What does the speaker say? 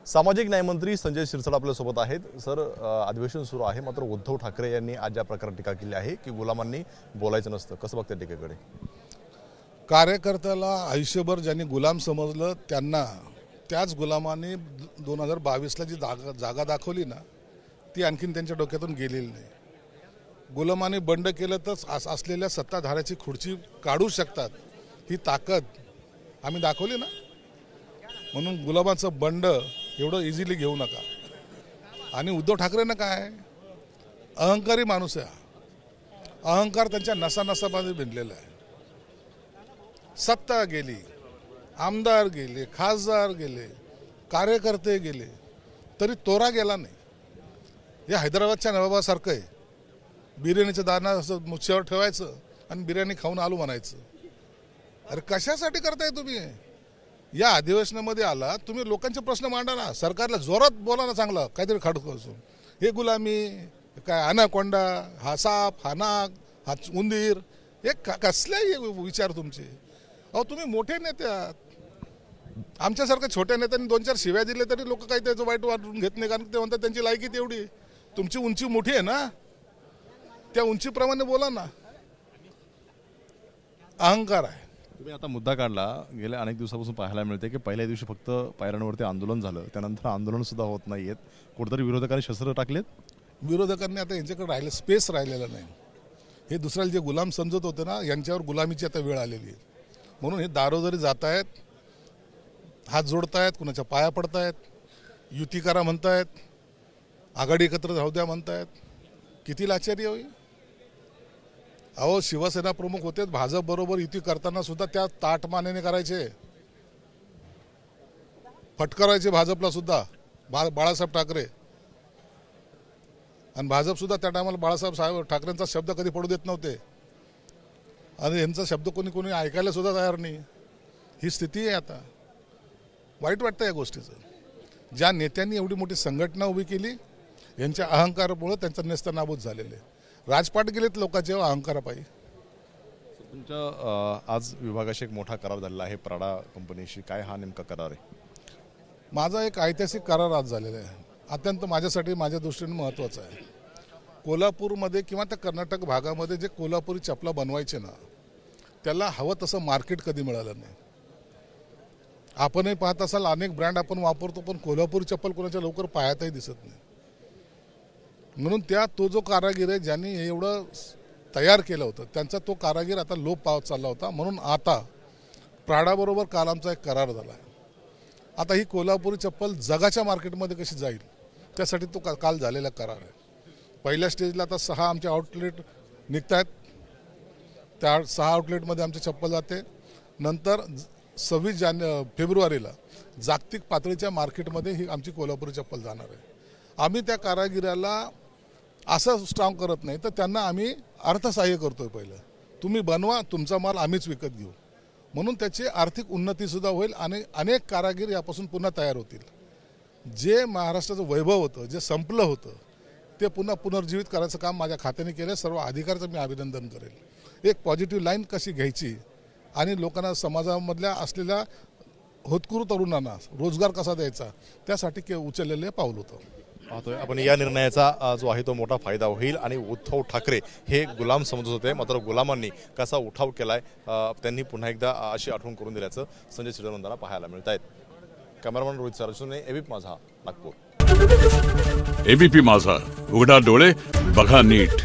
सामाजिक न्यायमंत्री संजय शिरसाट आपल्यासोबत आहेत। सर, अधिवेशन सुरू आहे, मात्र उद्धव ठाकरे यांनी आज ज्या प्रकारे टीका केली आहे की गुलामांनी बोलायचं नसतं, कसं बघते टीकेकडे? कार्यकर्त्याला आयुष्यभर ज्यांनी गुलाम समजलं त्यांना त्याच गुलामांनी 2022ला जी जागा दाखवली ना, ती आणखीन त्यांच्या डोक्यातून गेलेली नाही। गुलामांनी बंड केलं तर असलेल्या सत्ताधाऱ्याची खुर्ची काढू शकतात, ही ताकद आम्ही दाखवली ना। म्हणून गुलामाचं बंड एवढं इझिली घेऊ नका। आणि उद्धव ठाकरेंना काय, अहंकारी माणूस आहे, अहंकार त्यांच्या नसानसामध्ये भिनलेला आहे। सत्ता गेली, आमदार गेले, खासदार गेले, कार्यकर्ते गेले, तरी तोरा गेला नाही। या हैदराबादच्या नवाबासारखं आहे, बिर्याणीचं दाना असं मुच्छेवर ठेवायचं आणि बिर्याणी खाऊन आलो म्हणायचं। अरे कशासाठी करताय तुम्ही? या अधिवेशनामध्ये आला तुम्ही, लोकांचे प्रश्न मांडा ना, सरकारला जोरात बोला ना, चांगलं काहीतरी खडक असून। हे गुलामी काय, अनाकोंडा, हा साप, हा नाग, हा उंदीर, हे कसले विचार तुमचे? अहो तुम्ही मोठे नेते आहात, आमच्यासारख्या छोट्या नेत्यांनी 2-4 शिव्या दिले तरी लोक काही त्याचं वाईट वाटून घेत नाही, कारण ते म्हणतात त्यांची लायकी तेवढी। तुमची उंची मोठी आहे ना, त्या उंचीप्रमाणे बोला ना। अहंकार आहे। तुम्ही आता मुद्दा काढला, गेल्या अनेक दिवसापासून पाहायला मिळते की पहिल्या दिवशी फक्त पायऱ्यांवरती आंदोलन झालं, त्यानंतर आंदोलन सुद्धा होत नाहीयेत। कुठेतरी विरोधकांनी शस्त्र टाकलेत। विरोधकांनी आता यांच्याकडे स्पेस राहिलेला नाही। हे दुसऱ्याला जे गुलाम समजत होते ना, यांच्यावर गुलामीची आता वेळ आलेली आहे। म्हणून हे दारोदारी जात आहेत, हात जोडतायत, कुणाच्या पाया पडतायत, युती करा म्हणतायत, आघाडी एकत्र राहू द्या म्हणतायत। किती लाचारी होईल? अहो शिवसेना प्रमुख होते, भाजप बरोबर युती करताना सुद्धा त्या ताटमानेने करायचे, फटकारायचे भाजपला सुद्धा, बाळासाहेब ठाकरे। आणि भाजप सुद्धा त्या टायमाला बाळासाहेब ठाकरेंचा शब्द कधी पडू देत नव्हते, आणि यांचा शब्द कोणी ऐकायला सुद्धा तयार नाही। ही स्थिती आहे आता। वाईट वाटतं या गोष्टीचं। ज्या नेत्यांनी एवढी मोठी संघटना उभी केली, यांच्या अहंकारामुळे त्यांचं नेस्तनाबूत झालेले। राजपाट गेलेत लोकांच्या अहंकारापायी। तुमच्या आज विभागाशी एक मोठा करार झालेला आहे प्राडा कंपनीशी, काय हा नेमका करार आहे? माझा एक ऐतिहासिक करार आज झालेला आहे, अत्यंत माझ्यासाठी, माझ्या दृष्टीने महत्त्वाचा आहे। कोल्हापूरमध्ये किंवा त्या कर्नाटक भागामध्ये जे कोल्हापुरी चपला बनवायचे ना, त्याला हवं तसं मार्केट कधी मिळालं नाही। आपणही पाहत असाल, अनेक ब्रँड आपण वापरतो, पण कोल्हापुरी चप्पल कोणाच्या लवकर पायातही दिसत नाही। म्हणून तो जो कारागीर आहे ज्यांनी हे एवढं तयार केलं होतं, त्यांचा तो कारागीर आता लोप पावत चालला होता। म्हणून आता प्राडाबरोबर काल आमचा एक करार झाला आहे। आता ही कोल्हापुरी चप्पल जगाच्या मार्केटमध्ये कशी जाईल, त्यासाठी तो काल झालेला करार आहे। पहिल्या स्टेजला आता 6 आमचे आउटलेट निघत आहेत, त्या 6 आउटलेटमध्ये आमची चप्पल जाते। नंतर 26 फेब्रुवारीला जागतिक पातळीच्या मार्केटमध्ये ही आमची कोल्हापुरी चप्पल जाणार आहे। आम्ही त्या कारागिराला असं स्ट्रॉंग करत नाही, तर त्यांना आम्ही अर्थसहाय्य करतोय। पहिलं तुम्ही बनवा, तुमचा माल आम्हीच विकत घेऊ, म्हणून त्याची आर्थिक उन्नतीसुद्धा होईल आणि अनेक कारागीर यापासून पुन्हा तयार होतील। जे महाराष्ट्राचं वैभव होतं, जे संपलं होतं, ते पुन्हा पुनर्जीवित करायचं काम माझ्या खात्याने केलं। सर्व अधिकाऱ्याचं मी अभिनंदन करेल। एक पॉझिटिव्ह लाईन कशी घ्यायची आणि लोकांना, समाजामधल्या असलेल्या होतकरू तरुणांना रोजगार कसा द्यायचा, त्यासाठी उचललेले पाऊल होतं। पाहतोय आपण या निर्णयाचा जो आहे तो मोठा फायदा होईल आणि उद्धव ठाकरे हे गुलाम समजत होते, मात्र गुलामांनी कसा उठाव केलाय त्यांनी पुन्हा एकदा अशी आठवण करून दिल्याचं संजय शिरसाट पाहायला मिळत आहेत। कॅमेरामॅन रोहित सरसूने, एबीपी माझा, नागपूर। एबीपी माझा, उघडा डोळे बघा नीट।